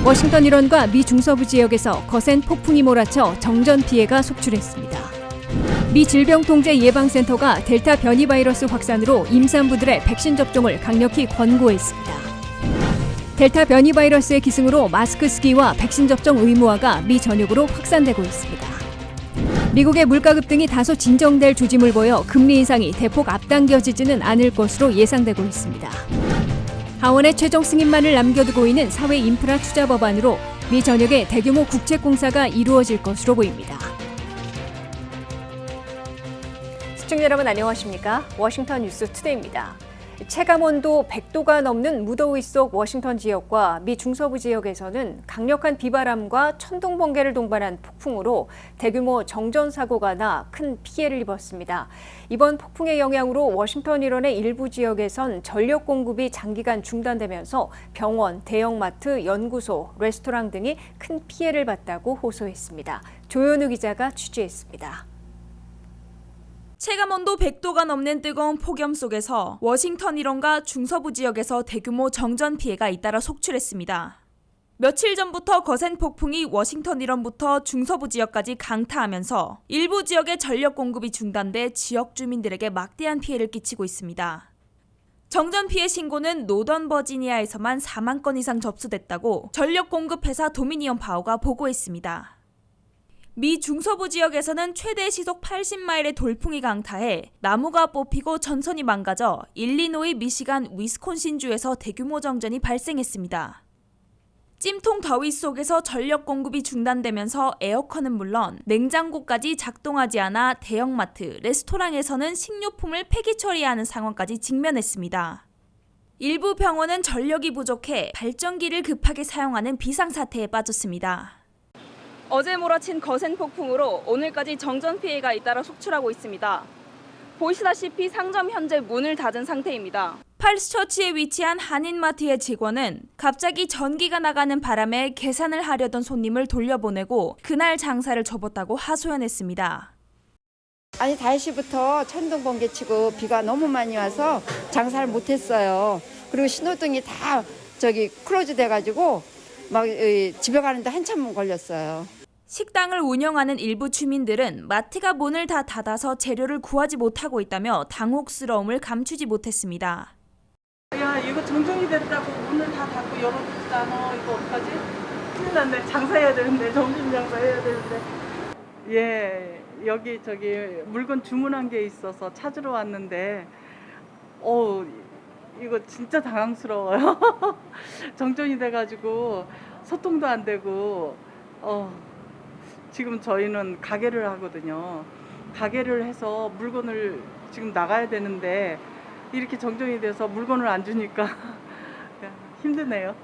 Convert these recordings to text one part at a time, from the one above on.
워싱턴 일원과 미 중서부 지역에서 거센 폭풍이 몰아쳐 정전 피해가 속출했습니다. 미 질병통제예방센터가 델타 변이 바이러스 확산으로 임산부들의 백신 접종을 강력히 권고했습니다. 델타 변이 바이러스의 기승으로 마스크 쓰기와 백신 접종 의무화가 미 전역으로 확산되고 있습니다. 미국의 물가 급등이 다소 진정될 조짐을 보여 금리 인상이 대폭 앞당겨지지는 않을 것으로 예상되고 있습니다. 하원의 최종 승인만을 남겨두고 있는 사회 인프라 투자 법안으로 미 전역에 대규모 국책 공사가 이루어질 것으로 보입니다. 시청자 여러분 안녕하십니까? 워싱턴 뉴스 투데이입니다. 체감온도 100도가 넘는 무더위 속 워싱턴 지역과 미 중서부 지역에서는 강력한 비바람과 천둥 번개를 동반한 폭풍으로 대규모 정전 사고가 나 큰 피해를 입었습니다. 이번 폭풍의 영향으로 워싱턴 일원의 일부 지역에선 전력 공급이 장기간 중단되면서 병원, 대형마트, 연구소, 레스토랑 등이 큰 피해를 봤다고 호소했습니다. 조현우 기자가 취재했습니다. 체감온도 100도가 넘는 뜨거운 폭염 속에서 워싱턴 일원과 중서부 지역에서 대규모 정전 피해가 잇따라 속출했습니다. 며칠 전부터 거센 폭풍이 워싱턴 일원부터 중서부 지역까지 강타하면서 일부 지역의 전력 공급이 중단돼 지역 주민들에게 막대한 피해를 끼치고 있습니다. 정전 피해 신고는 노던 버지니아에서만 4만 건 이상 접수됐다고 전력 공급 회사 도미니언 파워가 보고했습니다. 미 중서부 지역에서는 최대 시속 80마일의 돌풍이 강타해 나무가 뽑히고 전선이 망가져 일리노이, 미시간, 위스콘신주에서 대규모 정전이 발생했습니다. 찜통 더위 속에서 전력 공급이 중단되면서 에어컨은 물론 냉장고까지 작동하지 않아 대형마트, 레스토랑에서는 식료품을 폐기 처리하는 상황까지 직면했습니다. 일부 병원은 전력이 부족해 발전기를 급하게 사용하는 비상사태에 빠졌습니다. 어제 몰아친 거센 폭풍으로 오늘까지 정전 피해가 잇따라 속출하고 있습니다. 보시다시피 상점 현재 문을 닫은 상태입니다. 팔스처치에 위치한 한인마트의 직원은 갑자기 전기가 나가는 바람에 계산을 하려던 손님을 돌려보내고 그날 장사를 접었다고 하소연했습니다. 아니 5시부터 천둥 번개 치고 비가 너무 많이 와서 장사를 못했어요. 그리고 신호등이 다 클로즈 돼가지고 막 집에 가는데 한참 걸렸어요. 식당을 운영하는 일부 주민들은 마트가 문을 다 닫아서 재료를 구하지 못하고 있다며 당혹스러움을 감추지 못했습니다. 야, 이거 정전이 됐다고 문을 다 닫고 열어줬잖아. 이거 어떡하지? 큰일 났네. 장사해야 되는데, 점심 장사해야 되는데. 예, 여기 물건 주문한 게 있어서 찾으러 왔는데 이거 진짜 당황스러워요. 정전이 돼가지고 소통도 안 되고 지금 저희는 가게를 하거든요. 가게를 해서 물건을 지금 나가야 되는데 이렇게 정전이 돼서 물건을 안 주니까 힘드네요.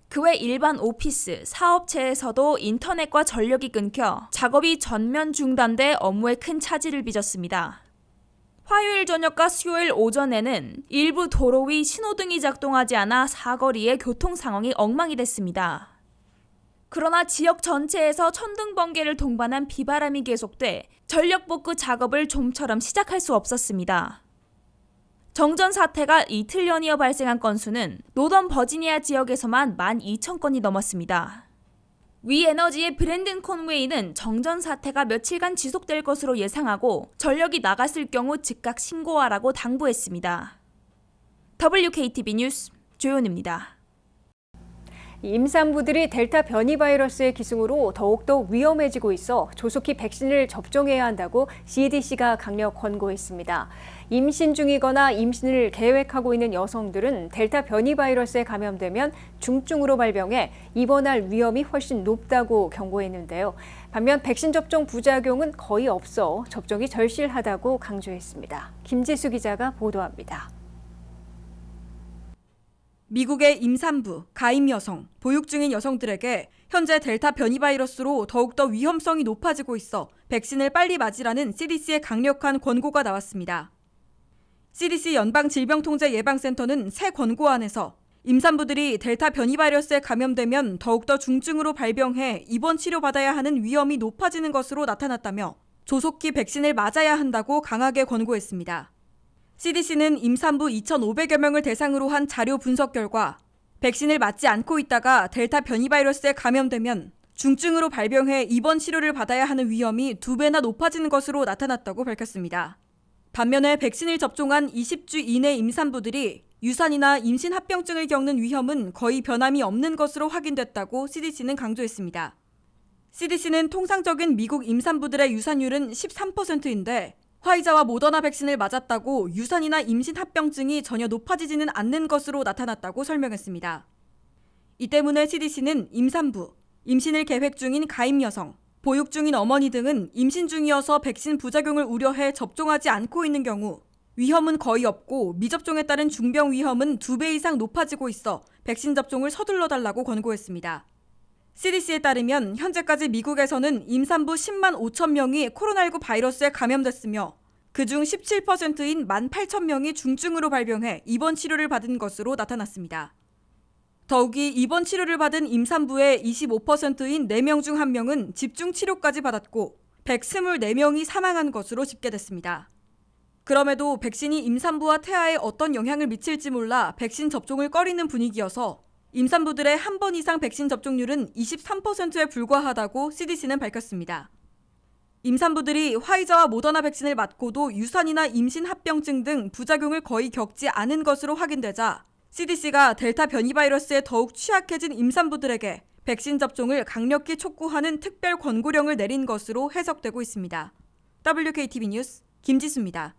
그 외 일반 오피스, 사업체에서도 인터넷과 전력이 끊겨 작업이 전면 중단돼 업무에 큰 차질을 빚었습니다. 화요일 저녁과 수요일 오전에는 일부 도로 위 신호등이 작동하지 않아 사거리의 교통 상황이 엉망이 됐습니다. 그러나 지역 전체에서 천둥 번개를 동반한 비바람이 계속돼 전력 복구 작업을 좀처럼 시작할 수 없었습니다. 정전 사태가 이틀 연이어 발생한 건수는 노던 버지니아 지역에서만 12,000건이 넘었습니다. 위에너지의 브랜든 콘웨이는 정전 사태가 며칠간 지속될 것으로 예상하고 전력이 나갔을 경우 즉각 신고하라고 당부했습니다. WKTV 뉴스 조연입니다. 임산부들이 델타 변이 바이러스의 기승으로 더욱더 위험해지고 있어 조속히 백신을 접종해야 한다고 CDC가 강력 권고했습니다. 임신 중이거나 임신을 계획하고 있는 여성들은 델타 변이 바이러스에 감염되면 중증으로 발병해 입원할 위험이 훨씬 높다고 경고했는데요. 반면 백신 접종 부작용은 거의 없어 접종이 절실하다고 강조했습니다. 김지수 기자가 보도합니다. 미국의 임산부, 가임 여성, 보육 중인 여성들에게 현재 델타 변이 바이러스로 더욱더 위험성이 높아지고 있어 백신을 빨리 맞으라는 CDC의 강력한 권고가 나왔습니다. CDC 연방질병통제예방센터는 새 권고안에서 임산부들이 델타 변이 바이러스에 감염되면 더욱더 중증으로 발병해 입원 치료받아야 하는 위험이 높아지는 것으로 나타났다며 조속히 백신을 맞아야 한다고 강하게 권고했습니다. CDC는 임산부 2,500여 명을 대상으로 한 자료 분석 결과 백신을 맞지 않고 있다가 델타 변이 바이러스에 감염되면 중증으로 발병해 입원 치료를 받아야 하는 위험이 2배나 높아지는 것으로 나타났다고 밝혔습니다. 반면에 백신을 접종한 20주 이내 임산부들이 유산이나 임신 합병증을 겪는 위험은 거의 변함이 없는 것으로 확인됐다고 CDC는 강조했습니다. CDC는 통상적인 미국 임산부들의 유산율은 13%인데 화이자와 모더나 백신을 맞았다고 유산이나 임신 합병증이 전혀 높아지지는 않는 것으로 나타났다고 설명했습니다. 이 때문에 CDC는 임산부, 임신을 계획 중인 가임 여성, 보육 중인 어머니 등은 임신 중이어서 백신 부작용을 우려해 접종하지 않고 있는 경우 위험은 거의 없고 미접종에 따른 중병 위험은 2배 이상 높아지고 있어 백신 접종을 서둘러 달라고 권고했습니다. CDC에 따르면 현재까지 미국에서는 임산부 10만 5천 명이 코로나19 바이러스에 감염됐으며 그중 17%인 1만 8천 명이 중증으로 발병해 입원 치료를 받은 것으로 나타났습니다. 더욱이 입원 치료를 받은 임산부의 25%인 4명 중 1명은 집중 치료까지 받았고 124명이 사망한 것으로 집계됐습니다. 그럼에도 백신이 임산부와 태아에 어떤 영향을 미칠지 몰라 백신 접종을 꺼리는 분위기여서 임산부들의 한 번 이상 백신 접종률은 23%에 불과하다고 CDC는 밝혔습니다. 임산부들이 화이자와 모더나 백신을 맞고도 유산이나 임신 합병증 등 부작용을 거의 겪지 않은 것으로 확인되자 CDC가 델타 변이 바이러스에 더욱 취약해진 임산부들에게 백신 접종을 강력히 촉구하는 특별 권고령을 내린 것으로 해석되고 있습니다. WKTV 뉴스 김지수입니다.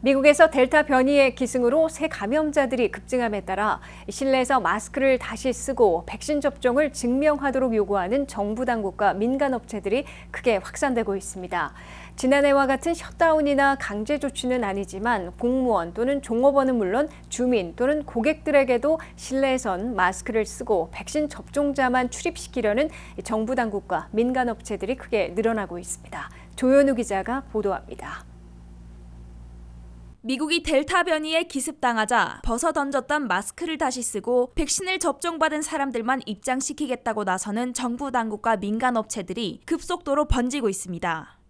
미국에서 델타 변이의 기승으로 새 감염자들이 급증함에 따라 실내에서 마스크를 다시 쓰고 백신 접종을 증명하도록 요구하는 정부 당국과 민간업체들이 크게 확산되고 있습니다. 지난해와 같은 셧다운이나 강제 조치는 아니지만 공무원 또는 종업원은 물론 주민 또는 고객들에게도 실내에선 마스크를 쓰고 백신 접종자만 출입시키려는 정부 당국과 민간업체들이 크게 늘어나고 있습니다. 조현우 기자가 보도합니다. 미국이 델타 변이에 기습당하자 벗어던졌던 마스크를 다시 쓰고 백신을 접종받은 사람들만 입장시키겠다고 나서는 정부 당국과 민간업체들이 급속도로 번지고 있습니다.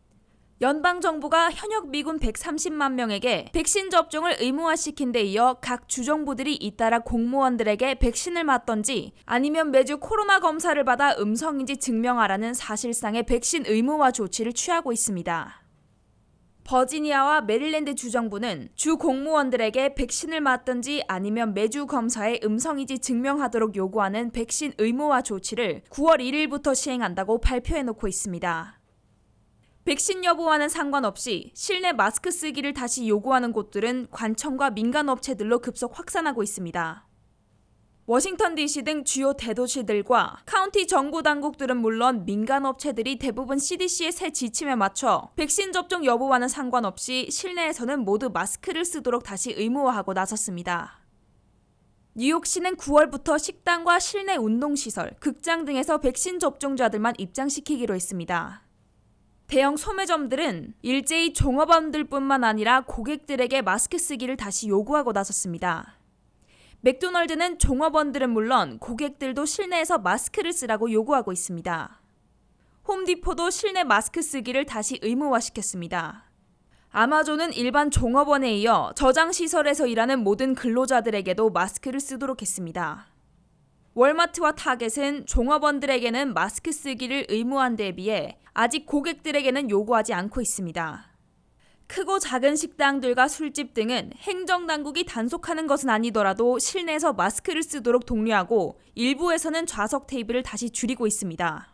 연방정부가 현역 미군 130만 명에게 백신 접종을 의무화시킨 데 이어 각 주정부들이 잇따라 공무원들에게 백신을 맞던지 아니면 매주 코로나 검사를 받아 음성인지 증명하라는 사실상의 백신 의무화 조치를 취하고 있습니다. 버지니아와 메릴랜드 주정부는 주 공무원들에게 백신을 맞든지 아니면 매주 검사에 음성인지 증명하도록 요구하는 백신 의무화 조치를 9월 1일부터 시행한다고 발표해놓고 있습니다. 백신 여부와는 상관없이 실내 마스크 쓰기를 다시 요구하는 곳들은 관청과 민간업체들로 급속 확산하고 있습니다. 워싱턴 DC 등 주요 대도시들과 카운티 정부 당국들은 물론 민간업체들이 대부분 CDC의 새 지침에 맞춰 백신 접종 여부와는 상관없이 실내에서는 모두 마스크를 쓰도록 다시 의무화하고 나섰습니다. 뉴욕시는 9월부터 식당과 실내 운동시설, 극장 등에서 백신 접종자들만 입장시키기로 했습니다. 대형 소매점들은 일제히 종업원들뿐만 아니라 고객들에게 마스크 쓰기를 다시 요구하고 나섰습니다. 맥도널드는 종업원들은 물론 고객들도 실내에서 마스크를 쓰라고 요구하고 있습니다. 홈디포도 실내 마스크 쓰기를 다시 의무화시켰습니다. 아마존은 일반 종업원에 이어 저장시설에서 일하는 모든 근로자들에게도 마스크를 쓰도록 했습니다. 월마트와 타겟은 종업원들에게는 마스크 쓰기를 의무한 데에 비해 아직 고객들에게는 요구하지 않고 있습니다. 크고 작은 식당들과 술집 등은 행정당국이 단속하는 것은 아니더라도 실내에서 마스크를 쓰도록 독려하고 일부에서는 좌석 테이블을 다시 줄이고 있습니다.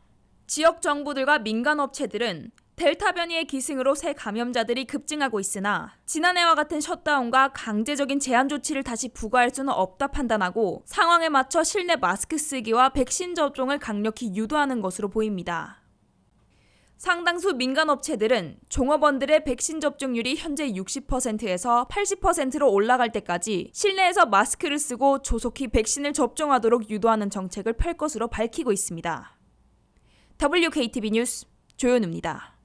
지역 정부들과 민간업체들은 델타 변이의 기승으로 새 감염자들이 급증하고 있으나 지난해와 같은 셧다운과 강제적인 제한 조치를 다시 부과할 수는 없다 판단하고 상황에 맞춰 실내 마스크 쓰기와 백신 접종을 강력히 유도하는 것으로 보입니다. 상당수 민간업체들은 종업원들의 백신 접종률이 현재 60%에서 80%로 올라갈 때까지 실내에서 마스크를 쓰고 조속히 백신을 접종하도록 유도하는 정책을 펼 것으로 밝히고 있습니다. WKTV 뉴스 조현우입니다.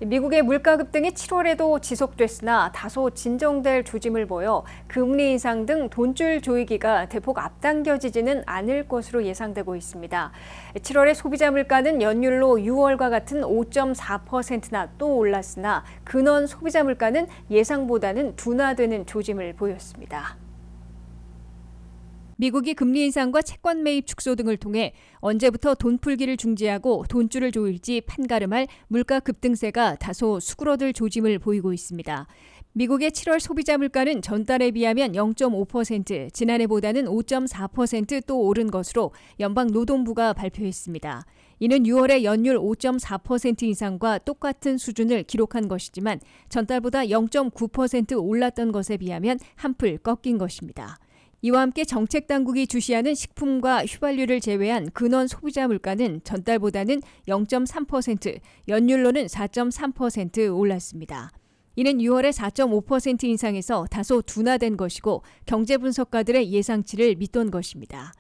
미국의 물가 급등이 7월에도 지속됐으나 다소 진정될 조짐을 보여 금리 인상 등 돈줄 조이기가 대폭 앞당겨지지는 않을 것으로 예상되고 있습니다. 7월의 소비자 물가는 연율로 6월과 같은 5.4%나 또 올랐으나 근원 소비자 물가는 예상보다는 둔화되는 조짐을 보였습니다. 미국이 금리 인상과 채권 매입 축소 등을 통해 언제부터 돈 풀기를 중지하고 돈줄을 조일지 판가름할 물가 급등세가 다소 수그러들 조짐을 보이고 있습니다. 미국의 7월 소비자 물가는 전달에 비하면 0.5%, 지난해보다는 5.4% 또 오른 것으로 연방노동부가 발표했습니다. 이는 6월의 연율 5.4% 인상과 똑같은 수준을 기록한 것이지만 전달보다 0.9% 올랐던 것에 비하면 한풀 꺾인 것입니다. 이와 함께 정책 당국이 주시하는 식품과 휘발유를 제외한 근원 소비자 물가는 전달보다는 0.3%, 연율로는 4.3% 올랐습니다. 이는 6월의 4.5% 인상에서 다소 둔화된 것이고 경제 분석가들의 예상치를 밑돈 것입니다.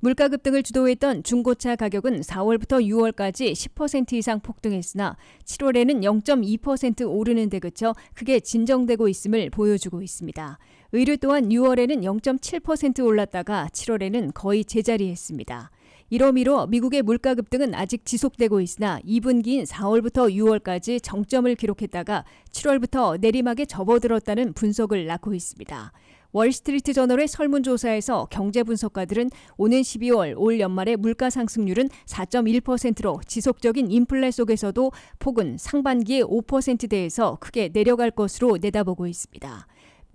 물가 급등을 주도했던 중고차 가격은 4월부터 6월까지 10% 이상 폭등했으나 7월에는 0.2% 오르는 데 그쳐 크게 진정되고 있음을 보여주고 있습니다. 의류 또한 6월에는 0.7% 올랐다가 7월에는 거의 제자리했습니다. 이러미로 미국의 물가 급등은 아직 지속되고 있으나 2분기인 4월부터 6월까지 정점을 기록했다가 7월부터 내리막에 접어들었다는 분석을 낳고 있습니다. 월스트리트 저널의 설문조사에서 경제 분석가들은 오는 12월 올 연말의 물가 상승률은 4.1%로 지속적인 인플레 속에서도 폭은 상반기에 5%대에서 크게 내려갈 것으로 내다보고 있습니다.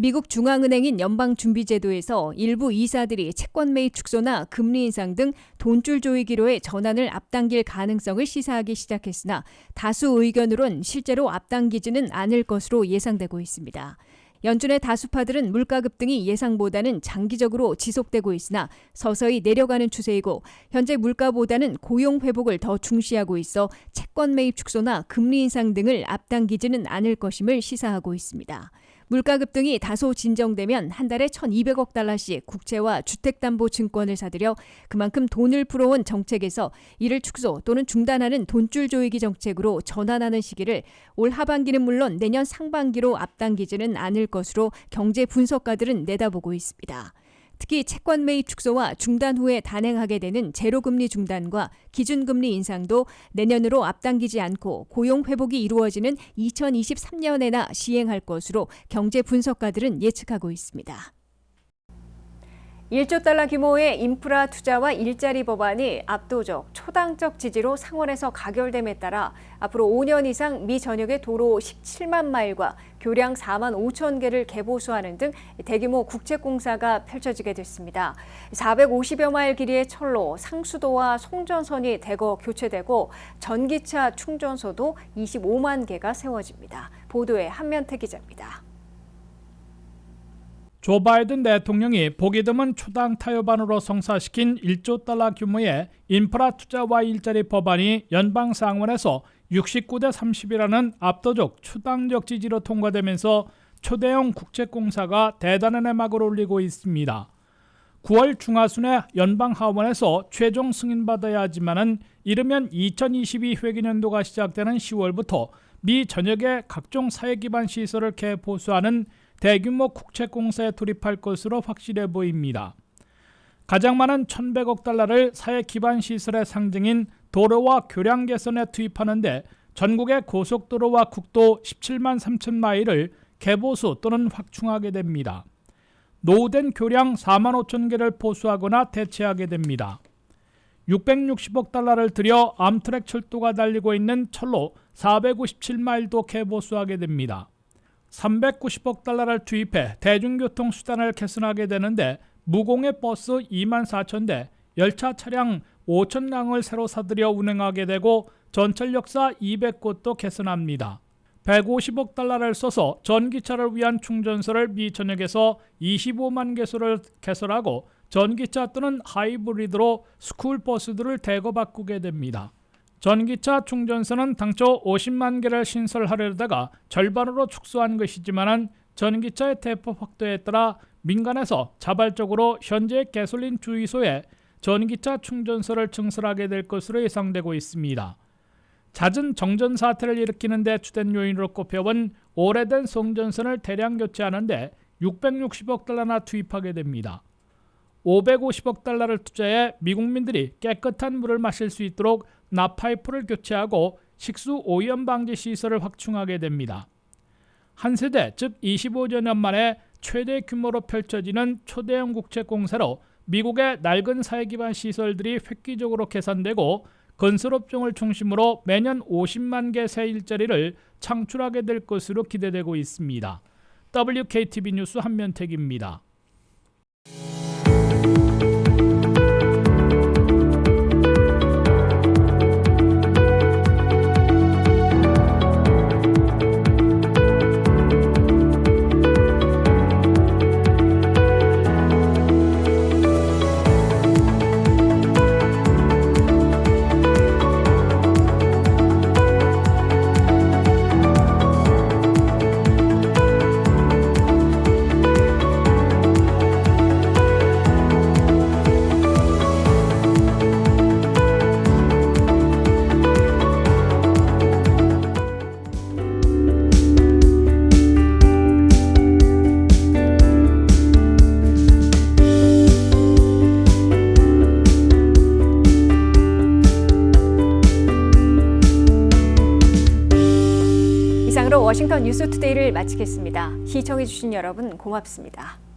미국 중앙은행인 연방준비제도에서 일부 이사들이 채권 매입 축소나 금리 인상 등 돈줄 조이 기로의 전환을 앞당길 가능성을 시사하기 시작했으나 다수 의견으론 실제로 앞당기지는 않을 것으로 예상되고 있습니다. 연준의 다수파들은 물가 급등이 예상보다는 장기적으로 지속되고 있으나 서서히 내려가는 추세이고 현재 물가보다는 고용 회복을 더 중시하고 있어 채권 매입 축소나 금리 인상 등을 앞당기지는 않을 것임을 시사하고 있습니다. 물가 급등이 다소 진정되면 한 달에 1,200억 달러씩 국채와 주택담보증권을 사들여 그만큼 돈을 풀어온 정책에서 이를 축소 또는 중단하는 돈줄 조이기 정책으로 전환하는 시기를 올 하반기는 물론 내년 상반기로 앞당기지는 않을 것으로 경제 분석가들은 내다보고 있습니다. 특히 채권 매입 축소와 중단 후에 단행하게 되는 제로금리 중단과 기준금리 인상도 내년으로 앞당기지 않고 고용 회복이 이루어지는 2023년에나 시행할 것으로 경제 분석가들은 예측하고 있습니다. 1조 달러 규모의 인프라 투자와 일자리 법안이 압도적 초당적 지지로 상원에서 가결됨에 따라 앞으로 5년 이상 미 전역의 도로 17만 마일과 교량 4만 5천 개를 개보수하는 등 대규모 국책공사가 펼쳐지게 됐습니다. 450여 마일 길이의 철로, 상수도와 송전선이 대거 교체되고 전기차 충전소도 25만 개가 세워집니다. 보도에 한면태 기자입니다. 조 바이든 대통령이 보기 드문 초당 타협안으로 성사시킨 1조 달러 규모의 인프라 투자와 일자리 법안이 연방 상원에서 69대 30이라는 압도적 초당적 지지로 통과되면서 초대형 국책공사가 대단한 내막을 올리고 있습니다. 9월 중하순에 연방 하원에서 최종 승인받아야 하지만은 이르면 2022 회계년도가 시작되는 10월부터 미 전역의 각종 사회 기반 시설을 개보수하는 대규모 국책공사에 돌입할 것으로 확실해 보입니다. 가장 많은 1,100억 달러를 사회 기반 시설의 상징인 도로와 교량 개선에 투입하는데 전국의 고속도로와 국도 17만 3천 마일을 개보수 또는 확충하게 됩니다. 노후된 교량 4만 5천 개를 보수하거나 대체하게 됩니다. 660억 달러를 들여 암트랙 철도가 달리고 있는 철로 457마일도 개보수하게 됩니다. 390억 달러를 투입해 대중교통 수단을 개선하게 되는데 무공해 버스 2만 4천 대, 열차 차량 5,000량을 새로 사들여 운행하게 되고 전철 역사 200곳도 개선합니다. 150억 달러를 써서 전기차를 위한 충전소를 미 전역에서 25만 개소를 개설하고 전기차 또는 하이브리드로 스쿨버스들을 대거 바꾸게 됩니다. 전기차 충전소는 당초 50만 개를 신설하려다가 절반으로 축소한 것이지만 전기차의 대폭 확대에 따라 민간에서 자발적으로 현재 가솔린 주유소에 전기차 충전소를 증설하게 될 것으로 예상되고 있습니다. 잦은 정전 사태를 일으키는 데 주된 요인으로 꼽혀온 오래된 송전선을 대량 교체하는데 660억 달러나 투입하게 됩니다. 550억 달러를 투자해 미국민들이 깨끗한 물을 마실 수 있도록 나파이프를 교체하고 식수 오염 방지 시설을 확충하게 됩니다. 한 세대 즉 25년 만에 최대 규모로 펼쳐지는 초대형 국책공사로 미국의 낡은 사회 기반 시설들이 획기적으로 개선되고 건설업종을 중심으로 매년 50만 개 새 일자리를 창출하게 될 것으로 기대되고 있습니다. WKTV 뉴스 한면택입니다. 이상으로 워싱턴 뉴스투데이를 마치겠습니다. 시청해주신 여러분 고맙습니다.